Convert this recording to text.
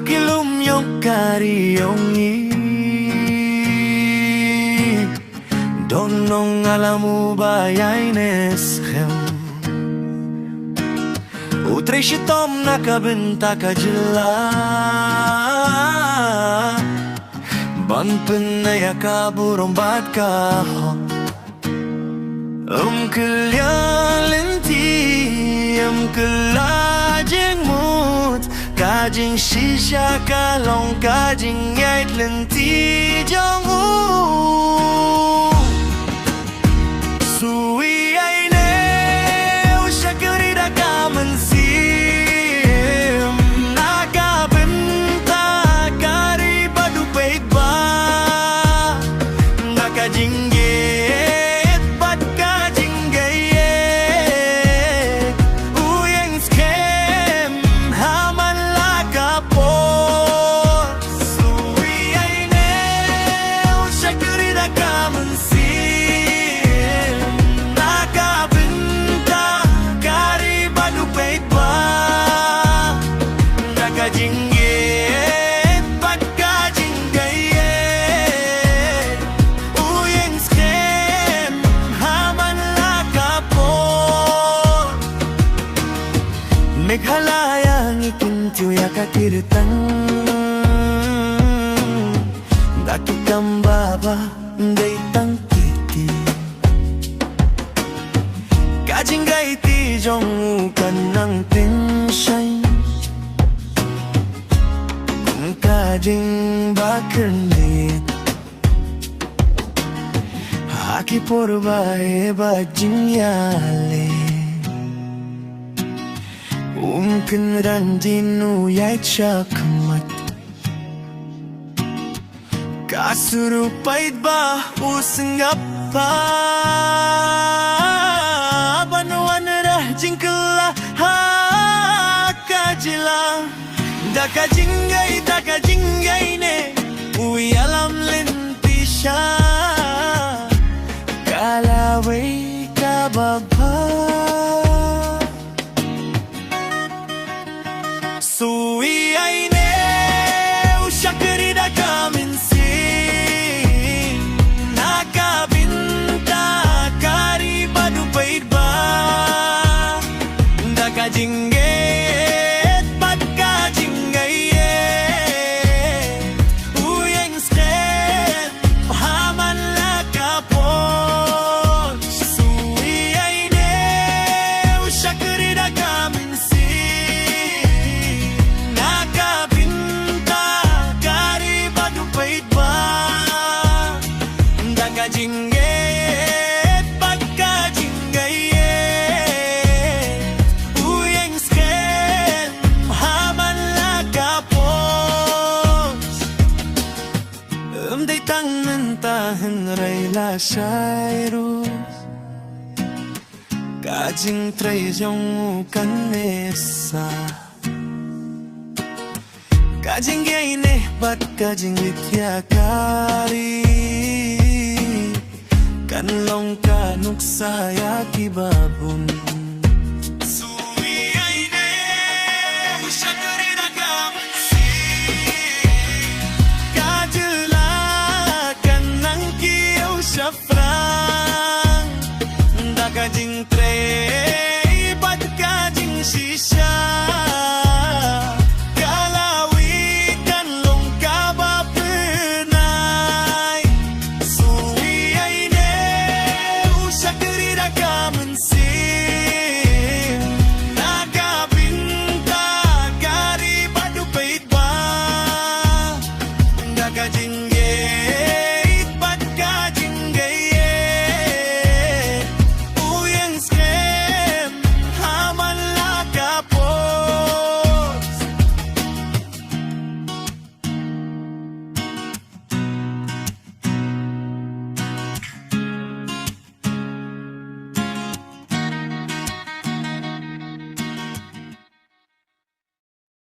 Pakilum yung kariyongi Donong alamu bayay neshem Utrey shitom nakabenta kajila Banpen na yakaburong bad ka Kelyalinti kelajing mut Kajing shisha kalong kajing yait lenti jong Sui ay ne ushakirida kamansim Nakabenta kari padupait ba Nakajing Meghalayang ikintuya kakirtang Dakikang baba Daytang kiti Kajing gaiti Jong ukan ng tinsay Kung kajing bakernit Haki porba bajing yale Pinrandinu yay chakamat Kasurupait ba usangap pa Banuan rajing kala hakajila Dakajingay ne Uy alam linti siya Kalaway kababa Sui ay ne ushakirida kaminsin Nakabinta kari padupait ba Dakajinget pagkajingayet Uyeng skret pahaman lakapon Sui ay ne ushakirida kaminsin Dakajinget pagkajingayet Uyeng sket pahaman lakapos Daytang nantahan ray lasayrus Kajing trays yung kanesa Kajing gaine bat kajing ityakari Kanlong kanuk saya kibabun